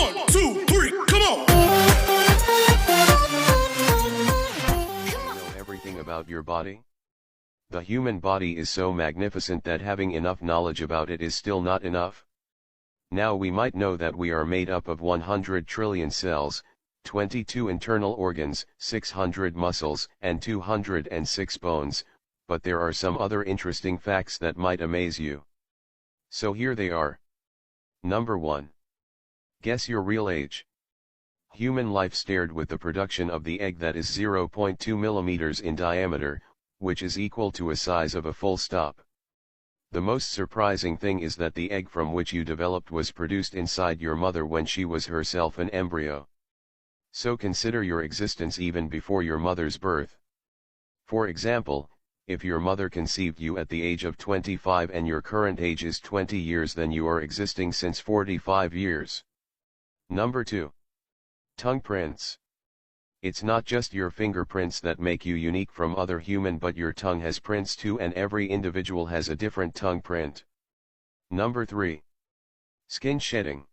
1, 2, 3, come on! Know everything about your body? The human body is so magnificent that having enough knowledge about it is still not enough. Now we might know that we are made up of 100 trillion cells, 22 internal organs, 600 muscles, and 206 bones, but there are some other interesting facts that might amaze you. So here they are. Number 1. Guess your real age. Human life started with the production of the egg that is 0.2 millimeters in diameter, which is equal to a size of a full stop. The most surprising thing is that the egg from which you developed was produced inside your mother when she was herself an embryo. So consider your existence even before your mother's birth. For example, if your mother conceived you at the age of 25 and your current age is 20 years, then you are existing since 45 years. Number 2. Tongue prints. It's not just your fingerprints that make you unique from other human, but your tongue has prints too, and every individual has a different tongue print. Number 3. Skin shedding.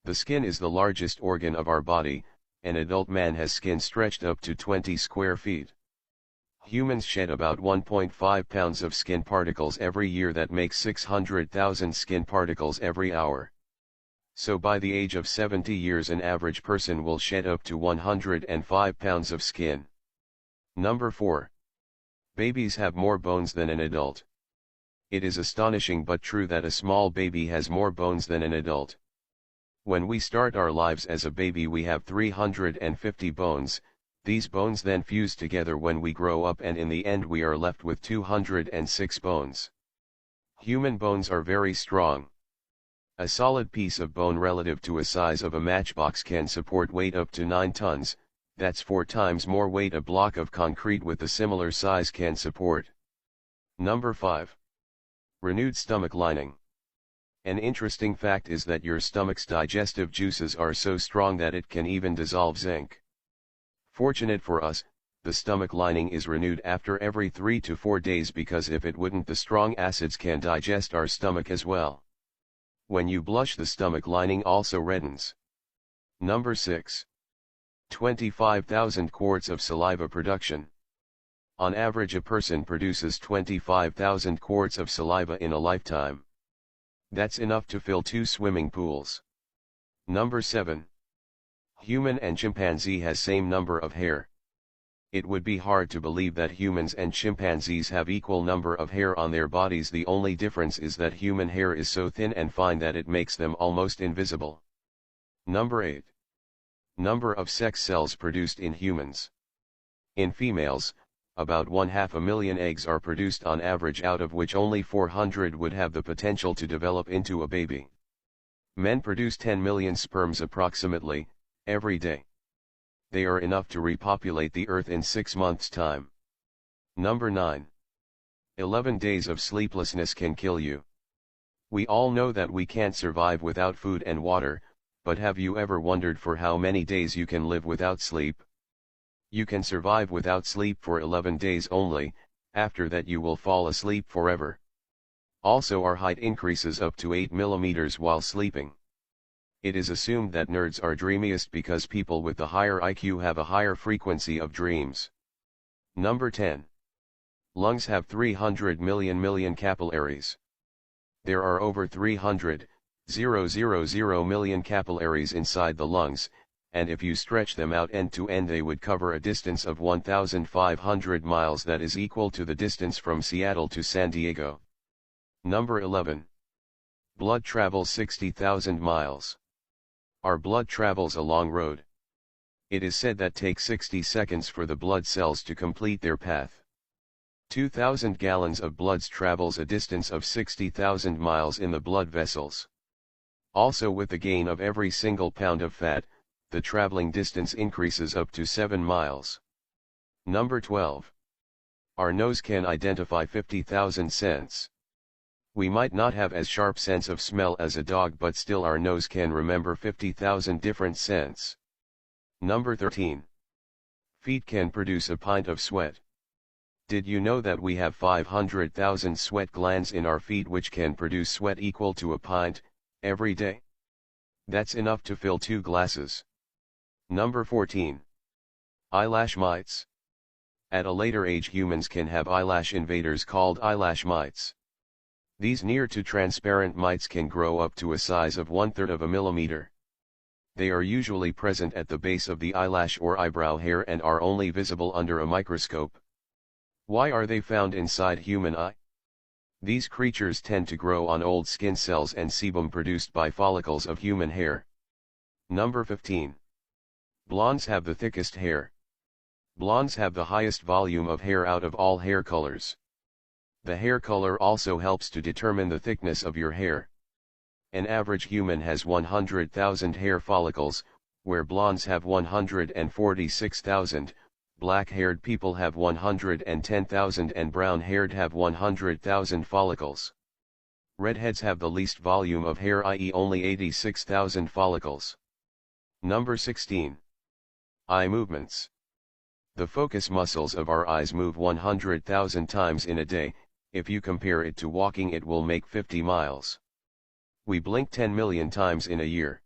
The skin is the largest organ of our body. An adult man has skin stretched up to 20 square feet. Humans shed about 1.5 pounds of skin particles every year. That makes 600,000 skin particles every hour. So by the age of 70 years an average person will shed up to 105 pounds of skin. Number 4. Babies have more bones than an adult. It is astonishing but true that a small baby has more bones than an adult. When we start our lives as a baby we have 350 bones, these bones then fuse together when we grow up, and in the end we are left with 206 bones. Human bones are very strong. A solid piece of bone relative to a size of a matchbox can support weight up to 9 tons, that's 4 times more weight a block of concrete with a similar size can support. Number 5. Renewed stomach lining. An interesting fact is that your stomach's digestive juices are so strong that it can even dissolve zinc. Fortunate for us, the stomach lining is renewed after every 3 to 4 days, because if it wouldn't, the strong acids can digest our stomach as well. When you blush, the stomach lining also reddens. Number 6. 25,000 quarts of saliva production. On average a person produces 25,000 quarts of saliva in a lifetime. That's enough to fill 2 swimming pools. Number 7. Human and chimpanzee has same number of hair. It would be hard to believe that humans and chimpanzees have equal number of hair on their bodies. The only difference is that human hair is so thin and fine that it makes them almost invisible. Number 8. Number of sex cells produced in humans. In females, about 1/2 eggs are produced on average, out of which only 400 would have the potential to develop into a baby. Men produce 10 million sperms approximately, every day. They are enough to repopulate the earth in 6 months' time. Number 9. 11 days of sleeplessness can kill you. We all know that we can't survive without food and water, but have you ever wondered for how many days you can live without sleep? You can survive without sleep for 11 days only, after that you will fall asleep forever. Also our height increases up to 8 millimeters while sleeping. It is assumed that nerds are dreamiest because people with the higher IQ have a higher frequency of dreams. Number 10. Lungs have 300 million capillaries. There are over 300,000 million capillaries inside the lungs, and if you stretch them out end to end they would cover a distance of 1,500 miles, that is equal to the distance from Seattle to San Diego. Number 11. Blood travels 60,000 miles. Our blood travels a long road. It is said that takes 60 seconds for the blood cells to complete their path. 2,000 gallons of blood travels a distance of 60,000 miles in the blood vessels. Also, with the gain of every single pound of fat, the traveling distance increases up to 7 miles. Number 12. Our nose can identify 50,000 scents. We might not have as sharp sense of smell as a dog, but still our nose can remember 50,000 different scents. Number 13. Feet can produce a pint of sweat. Did you know that we have 500,000 sweat glands in our feet which can produce sweat equal to a pint, every day? That's enough to fill 2 glasses. Number 14. Eyelash mites. At a later age humans can have eyelash invaders called eyelash mites. These near to transparent mites can grow up to a size of 1/3 of a millimeter. They are usually present at the base of the eyelash or eyebrow hair and are only visible under a microscope. Why are they found inside human eye? These creatures tend to grow on old skin cells and sebum produced by follicles of human hair. Number 15. Blondes have the thickest hair. Blondes have the highest volume of hair out of all hair colors. The hair color also helps to determine the thickness of your hair. An average human has 100,000 hair follicles, where blondes have 146,000, black-haired people have 110,000 and brown-haired have 100,000 follicles. Redheads have the least volume of hair, i.e. only 86,000 follicles. Number 16. Eye movements. The focus muscles of our eyes move 100,000 times in a day. If you compare it to walking, it will make 50 miles. We blink 10 million times in a year.